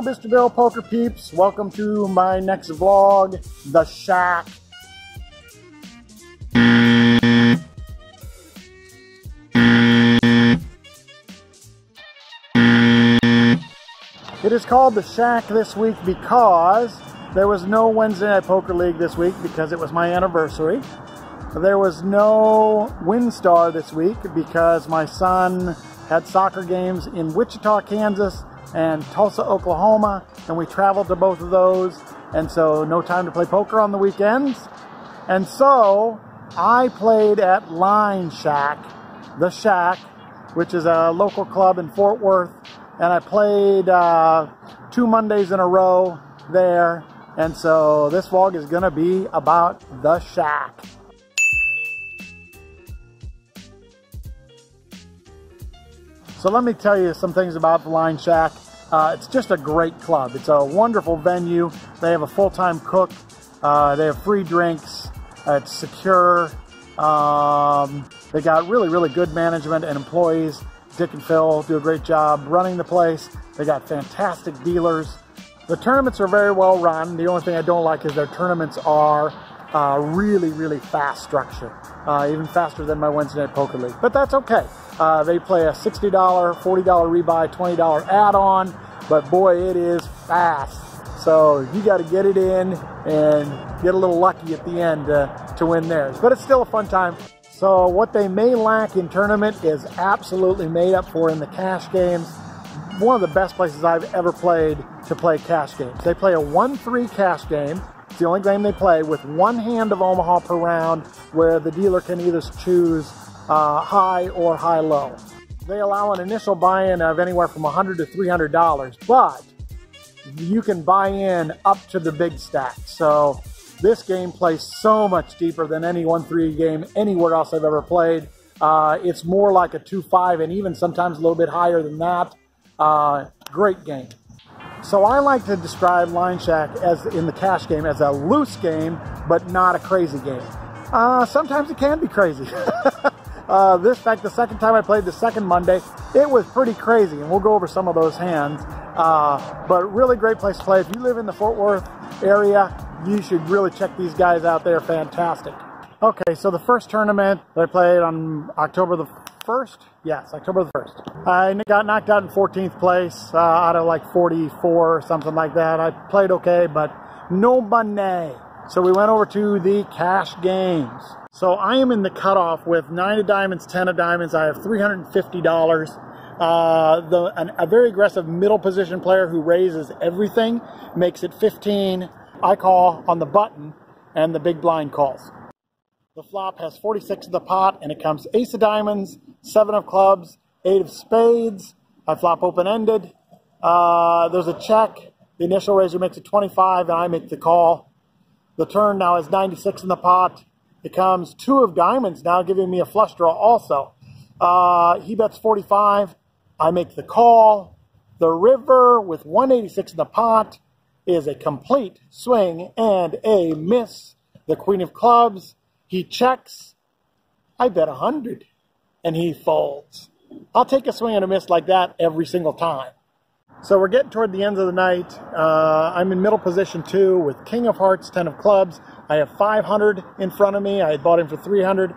Mr. Bill Poker Peeps. Welcome to my next vlog, The Shack. It is called The Shack this week because there was no Wednesday Night Poker League this week because it was my anniversary. There was no WinStar this week because my son had soccer games in Wichita, Kansas and Tulsa, Oklahoma, and we traveled to both of those, and so no time to play poker on the weekends. And so I played at LineShack, The Shack, which is a local club in Fort Worth, and I played 2 Mondays in a row there, and so this vlog is gonna be about The Shack. So let me tell you some things about the LineShack. It's just a great club. It's a wonderful venue. They have a full-time cook. They have free drinks. It's secure. They got really good management and employees. Dick and Phil do a great job running the place. They got fantastic dealers. The tournaments are very well run. The only thing I don't like is their tournaments are really fast structure. Even faster than my Wednesday Night Poker League. But that's okay. They play a $60, $40 rebuy, $20 add-on, but boy, it is fast. So you got to get it in and get a little lucky at the end to win theirs. But it's still a fun time. So what they may lack in tournament is absolutely made up for in the cash games. One of the best places I've ever played to play cash games. They play a 1-3 cash game. It's the only game they play with 1 hand of Omaha per round where the dealer can either choose high or high-low. They allow an initial buy-in of anywhere from $100 to $300, but you can buy in up to the big stack. So this game plays so much deeper than any 1-3 game anywhere else I've ever played. It's more like a 2-5 and even sometimes a little bit higher than that. Great game. So I like to describe LineShack as in the cash game as a loose game, but not a crazy game. Sometimes it can be crazy. The second time I played the second Monday, it was pretty crazy, and we'll go over some of those hands. But really great place to play. If you live in the Fort Worth area, you should really check these guys out. They're fantastic. Okay, so the first tournament that I played on October the 1st, yes, October the 1st. I got knocked out in 14th place out of like 44 or something like that. I played okay, but no money. So we went over to the cash games. So I am in the cutoff with 9 of diamonds, 10 of diamonds. I have $350. A very aggressive middle position player who raises everything makes it 15. I call on the button and the big blind calls. The flop has 46 in the pot and it comes ace of diamonds, 7 of clubs, 8 of spades. I flop open-ended. There's a check. The initial raiser makes it 25 and I make the call. The turn now has 96 in the pot. It comes 2 of diamonds now, giving me a flush draw also. He bets 45. I make the call. The river with 186 in the pot is a complete swing and a miss. The queen of clubs. He checks. I bet 100. And he folds. I'll take a swing and a miss like that every single time. So we're getting toward the end of the night. I'm in middle position 2 with king of hearts, 10 of clubs. I have 500 in front of me. I had bought him for 300.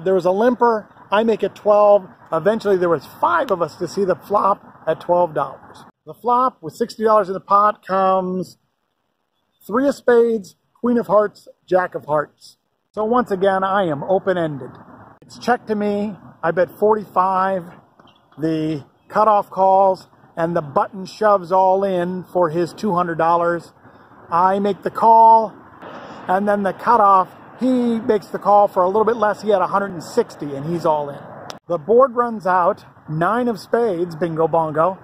There was a limper. I make it 12. Eventually there was 5 of us to see the flop at $12. The flop with $60 in the pot comes 3 of spades, queen of hearts, jack of hearts. So once again, I am open-ended. It's check to me. I bet 45. The cutoff calls and the button shoves all in for his $200. I make the call, and then the cutoff, he makes the call for a little bit less. He had 160, and he's all in. The board runs out. 9 of spades, bingo bongo.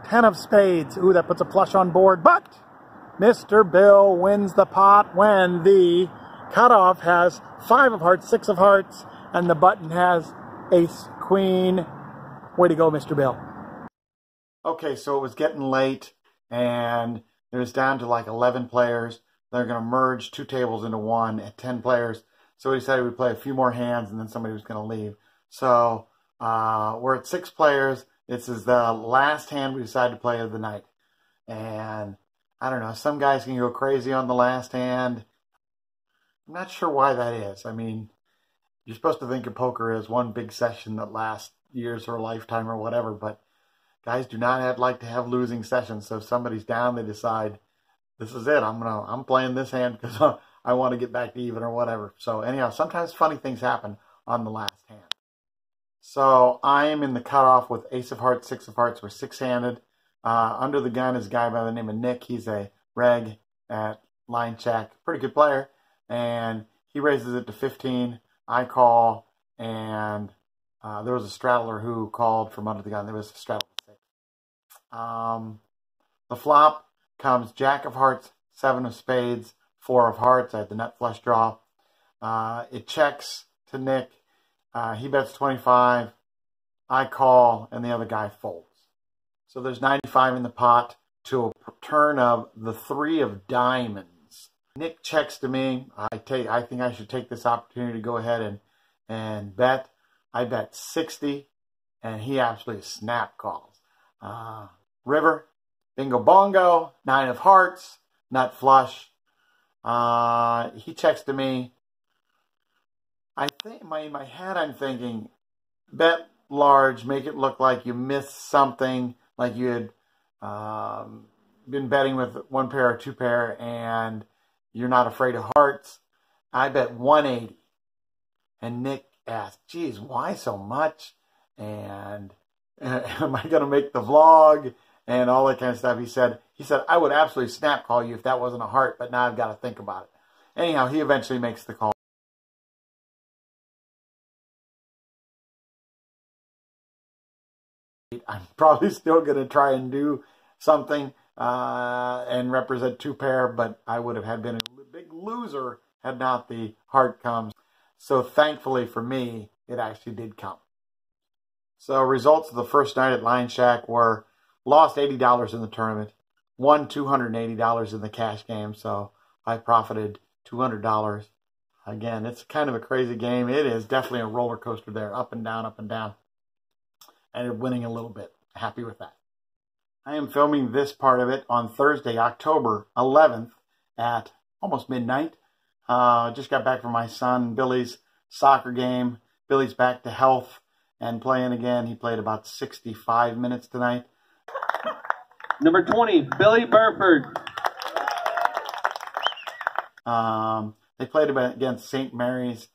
10 of spades, ooh, that puts a flush on board, but Mr. Bill wins the pot when the cutoff has 5 of hearts, 6 of hearts, and the button has ace, queen. Way to go, Mr. Bill. Okay, so it was getting late, and it was down to like 11 players. They're going to merge 2 tables into 1 at 10 players. So we decided we'd play a few more hands, and then somebody was going to leave. So we're at 6 players. This is the last hand we decided to play of the night. And I don't know, some guys can go crazy on the last hand. I'm not sure why that is. I mean, you're supposed to think of poker as one big session that lasts years or a lifetime or whatever, but guys do not like to have losing sessions. So if somebody's down, they decide, this is it. I'm playing this hand because I want to get back to even or whatever. So anyhow, sometimes funny things happen on the last hand. So I am in the cutoff with ace of hearts, six of hearts. We're six-handed. Under the gun is a guy by the name of Nick. He's a reg at LineShack, pretty good player, and he raises it to 15. I call, and there was a straddler who called from under the gun. There was a straddle to 6. The flop comes jack of hearts, 7 of spades, 4 of hearts. I had the nut flush draw. It checks to Nick. He bets 25. I call, and the other guy folds. So there's 95 in the pot to a turn of the 3 of diamonds. Nick checks to me. I think I should take this opportunity to go ahead and bet. I bet 60, and he actually snap calls. River, bingo bongo, 9 of hearts, nut flush. He checks to me. I think in my head I'm thinking, bet large, make it look like you missed something, like you had been betting with 1 pair or 2 pair, and you're not afraid of hearts. I bet 180, and Nick asked, "Geez, why so much? And am I going to make the vlog?" And all that kind of stuff. He said, "I would absolutely snap call you if that wasn't a heart, but now I've got to think about it." Anyhow, he eventually makes the call. I'm probably still going to try and do something and represent 2 pair, but I would have been a big loser had not the heart come. So thankfully for me, it actually did come. So results of the first night at LineShack were lost $80 in the tournament, won $280 in the cash game, so I profited $200. Again, it's kind of a crazy game. It is definitely a roller coaster there, up and down, and winning a little bit. Happy with that. I am filming this part of it on Thursday, October 11th at almost midnight. Just got back from my son Billy's soccer game. Billy's back to health and playing again. He played about 65 minutes tonight. Number 20, Billy Burford. They played against St. Mary's,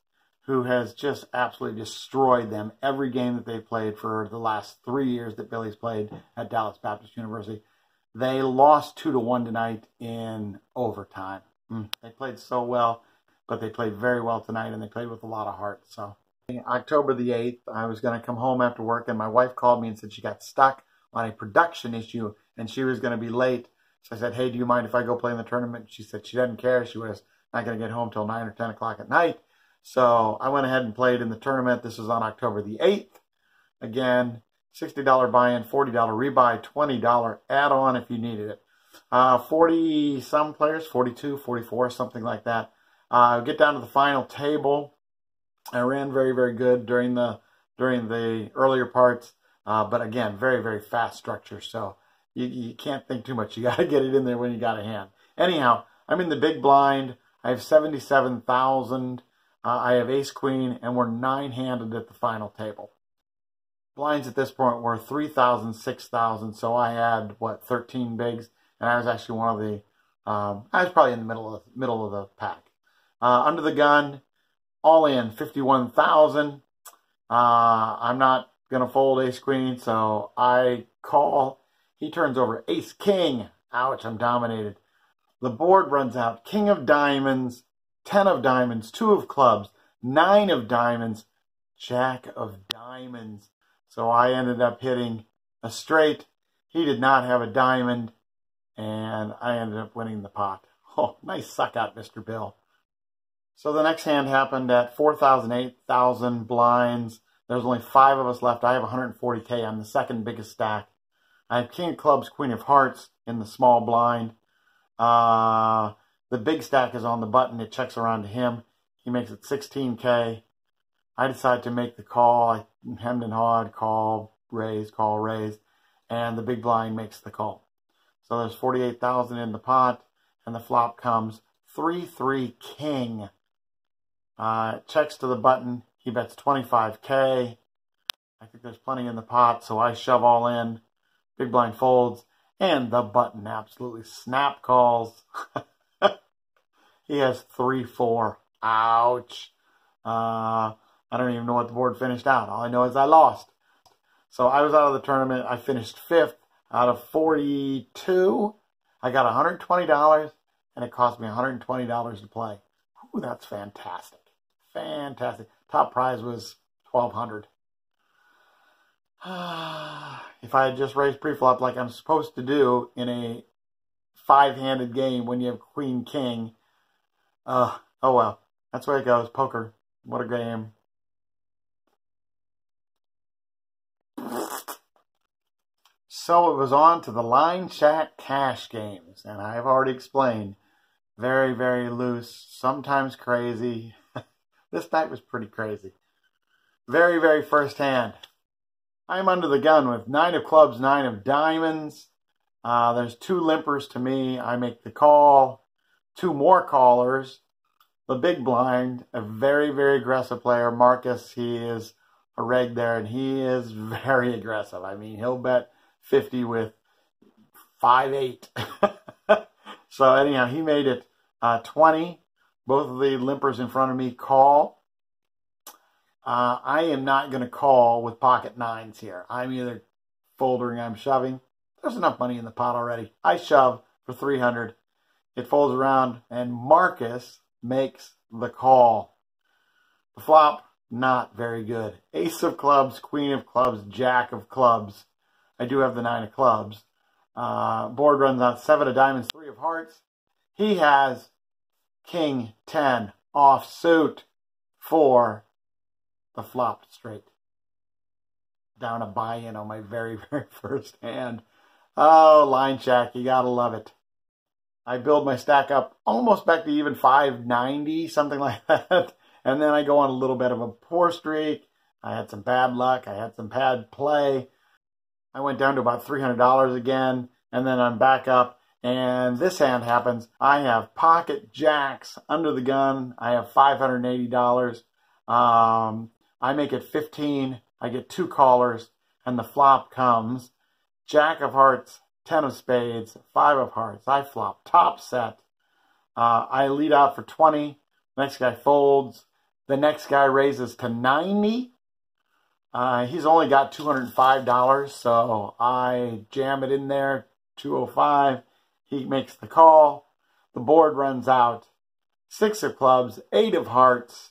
who has just absolutely destroyed them every game that they've played for the last 3 years that Billy's played at Dallas Baptist University. They lost 2-1 tonight in overtime. They played so well, but they played very well tonight, and they played with a lot of heart. So October the 8th, I was going to come home after work, and my wife called me and said she got stuck on a production issue, and she was going to be late. So I said, "Hey, do you mind if I go play in the tournament?" She said she doesn't care. She was not going to get home till 9 or 10 o'clock at night. So I went ahead and played in the tournament. This was on October the 8th. Again, $60 buy-in, $40 rebuy, $20 add-on if you needed it. 40-some players, 42, 44, something like that. Get down to the final table. I ran very, very good during the earlier parts. But again, very, very fast structure. So you can't think too much. You got to get it in there when you got a hand. Anyhow, I'm in the big blind. I have 77,000. I have ace queen, and we're 9-handed at the final table. Blinds at this point were 3,000, 6,000, so I had, 13 bigs, and I was actually one of the, I was probably in the middle of the pack. Under the gun, all in, 51,000. I'm not going to fold ace queen, so I call. He turns over ace king. Ouch, I'm dominated. The board runs out king of diamonds, 10 of diamonds, 2 of clubs, 9 of diamonds, jack of diamonds. So I ended up hitting a straight. He did not have a diamond, and I ended up winning the pot. Oh, nice suck out, Mr. Bill. So the next hand happened at 4,000, 8,000 blinds. There's only 5 of us left. I have 140K. I'm the second biggest stack. I have king of clubs, queen of hearts in the small blind. The big stack is on the button. It checks around to him. He makes it 16K. I decide to make the call. I hemmed and hawed, call, raise, and the big blind makes the call. So there's 48,000 in the pot, and the flop comes 3-3 king. Checks to the button. He bets 25K. I think there's plenty in the pot, so I shove all in. Big blind folds, and the button absolutely snap calls. He has 3-4. Ouch. I don't even know what the board finished out. All I know is I lost. So I was out of the tournament. I finished 5th out of 42. I got $120, and it cost me $120 to play. Ooh, that's fantastic. Fantastic. Top prize was $1,200. If I had just raised preflop like I'm supposed to do in a 5-handed game when you have Queen King, oh well. That's the way it goes. Poker. What a game. So it was on to the LineShack cash games, and I've already explained. Very, very loose, sometimes crazy. This night was pretty crazy. Very, very first hand. I'm under the gun with 9 of clubs, 9 of diamonds. There's 2 limpers to me. I make the call. 2 more callers. The big blind, a very, very aggressive player. Marcus, he is a reg there, and he is very aggressive. I mean, he'll bet 50 with 5-8. So anyhow, he made it 20. Both of the limpers in front of me call. I am not going to call with pocket 9s here. I'm either folding or I'm shoving. There's enough money in the pot already. I shove for 300. It folds around, and Marcus makes the call. The flop, not very good. Ace of clubs, queen of clubs, jack of clubs. I do have the 9 of clubs. Board runs out 7 of diamonds, 3 of hearts. He has king 10 offsuit for the flop straight. Down a buy-in on my very, very first hand. Oh, LineShack, you gotta love it. I build my stack up almost back to even 590, something like that. And then I go on a little bit of a poor streak. I had some bad luck. I had some bad play. I went down to about $300 again, and then I'm back up. And this hand happens. I have pocket jacks under the gun. I have $580. I make it 15. I get 2 callers, and the flop comes jack of hearts, 10 of spades, 5 of hearts. I flop top set. I lead out for 20. Next guy folds. The next guy raises to 90. He's only got $205, so I jam it in there, 205. He makes the call. The board runs out. 6 of clubs, 8 of hearts.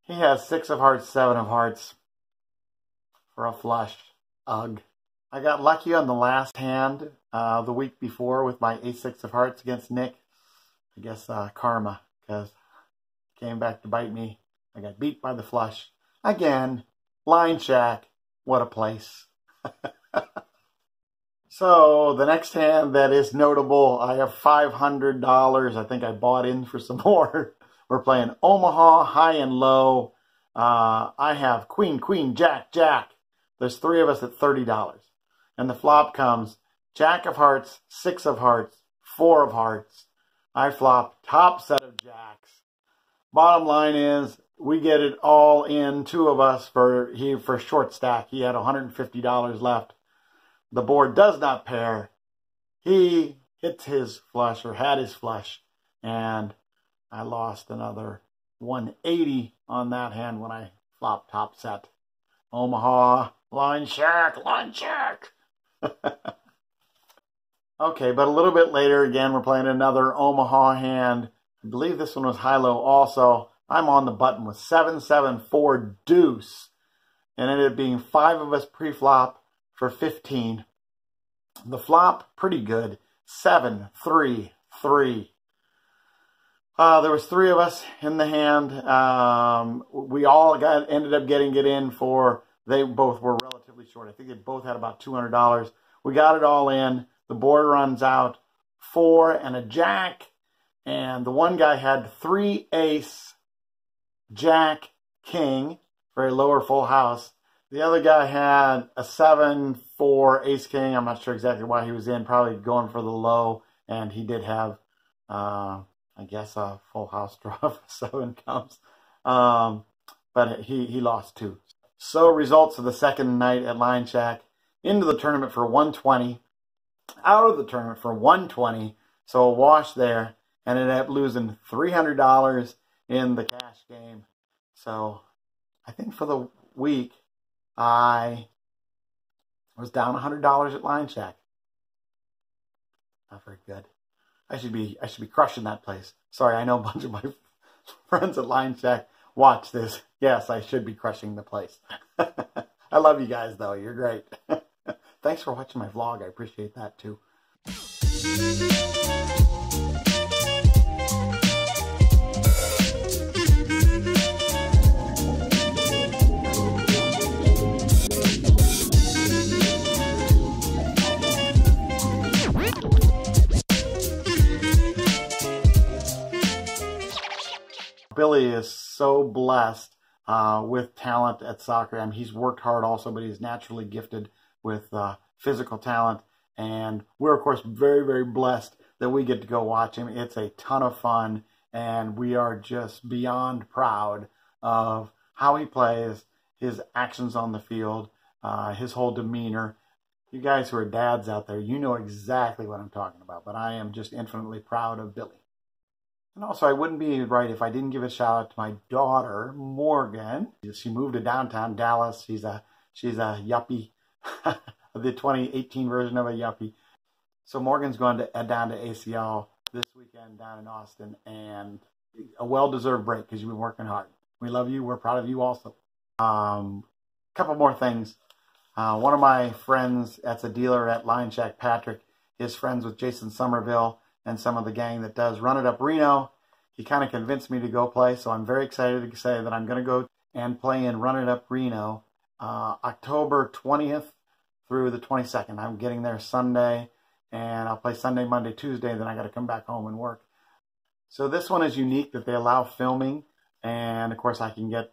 He has 6 of hearts, 7 of hearts for a flush. Ugh. I got lucky on the last hand the week before with my ace-6 of hearts against Nick. I guess karma, because it came back to bite me. I got beat by the flush. Again, LineShack, what a place. So the next hand that is notable, I have $500. I think I bought in for some more. We're playing Omaha, high and low. I have queen, queen, jack, jack. There's 3 of us at $30. And the flop comes jack of hearts, 6 of hearts, 4 of hearts. I flop top set of jacks. Bottom line is we get it all in, 2 of us for short stack. He had $150 left. The board does not pair. He hits his flush, or had his flush, and I lost another 180 on that hand when I flopped top set. Omaha, LineShack, LineShack. Okay, but a little bit later, again, we're playing another Omaha hand. I believe this one was high-low also. I'm on the button with 7-7-4 deuce. And it ended up being 5 of us pre-flop for 15. The flop, pretty good. 7-3-3. There was 3 of us in the hand. We all ended up getting it in for, they both were relatively short. I think they both had about $200. We got it all in. The board runs out 4 and a jack. And the one guy had 3 ace, jack, king for a lower full house. The other guy had a 7-4 ace king. I'm not sure exactly why he was in, probably going for the low. And he did have, I guess, a full house draw if 7 comes. But he lost 2. So results of the second night at LineShack. Into the tournament for 120. Out of the tournament for 120. So a wash there. And ended up losing $300 in the cash game. So I think for the week, I was down $100 at LineShack. Not very good. I should be crushing that place. Sorry, I know a bunch of my friends at LineShack watch this. Yes, I should be crushing the place. I love you guys, though. You're great. Thanks for watching my vlog. I appreciate that, too. Billy is so blessed with talent at soccer. I mean, he's worked hard also, but he's naturally gifted with physical talent. And we're, of course, very, very blessed that we get to go watch him. It's a ton of fun, and we are just beyond proud of how he plays, his actions on the field, his whole demeanor. You guys who are dads out there, you know exactly what I'm talking about, but I am just infinitely proud of Billy. And also, I wouldn't be right if I didn't give a shout out to my daughter, Morgan. She moved to downtown Dallas. She's a yuppie, the 2018 version of a yuppie. So Morgan's going down to ACL this weekend down in Austin, and a well-deserved break because you've been working hard. We love you. We're proud of you also. Couple more things. One of my friends that's a dealer at LineShack, Patrick, is friends with Jason Somerville and some of the gang that does Run It Up Reno. He kind of convinced me to go play, so I'm very excited to say that I'm going to go and play in Run It Up Reno October 20th through the 22nd. I'm getting there Sunday, and I'll play Sunday, Monday, Tuesday, then I got to come back home and work. So this one is unique that they allow filming, and of course I can get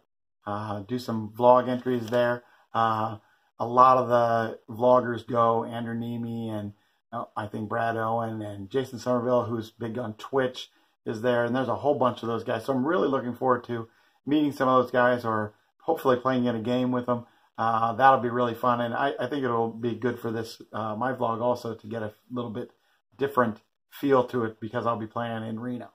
do some vlog entries there. A lot of the vloggers go, Andrew Neeme and I think Brad Owen and Jason Somerville, who's big on Twitch, is there. And there's a whole bunch of those guys. So I'm really looking forward to meeting some of those guys or hopefully playing in a game with them. That'll be really fun. And I think it'll be good for this, my vlog also, to get a little bit different feel to it because I'll be playing in Reno.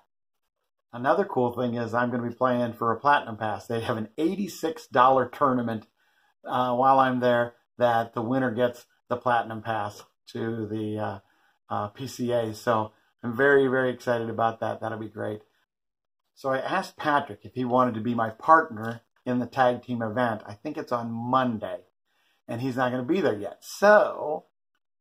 Another cool thing is I'm going to be playing for a Platinum Pass. They have an $86 tournament while I'm there that the winner gets the Platinum Pass to the PCA. So I'm very, very excited about that. That'll be great. So I asked Patrick if he wanted to be my partner in the tag team event. I think it's on Monday, and he's not going to be there yet. So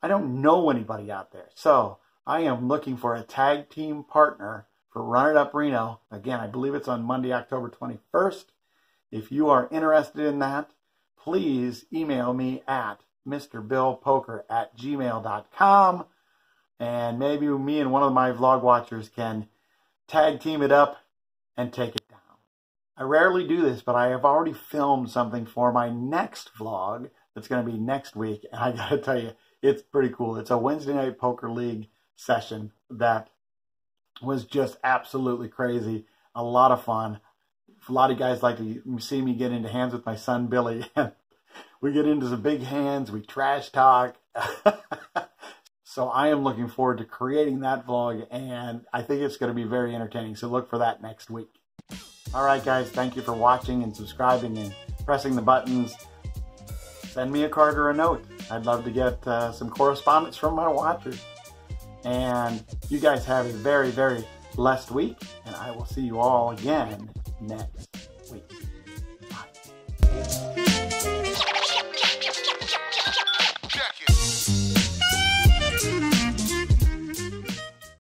I don't know anybody out there. So I am looking for a tag team partner for Run It Up Reno. Again, I believe it's on Monday, October 21st. If you are interested in that, please email me at MrBillPoker@gmail.com, and maybe me and one of my vlog watchers can tag team it up and take it down. I rarely do this, but I have already filmed something for my next vlog that's going to be next week, and I gotta tell you, it's pretty cool. It's a Wednesday night poker league session that was just absolutely crazy. A lot of fun. A lot of guys like to see me get into hands with my son Billy. We get into some big hands, we trash talk. So I am looking forward to creating that vlog, and I think it's going to be very entertaining. So look for that next week. All right, guys, thank you for watching and subscribing and pressing the buttons. Send me a card or a note. I'd love to get some correspondence from my watchers. And you guys have a very, very blessed week, and I will see you all again next.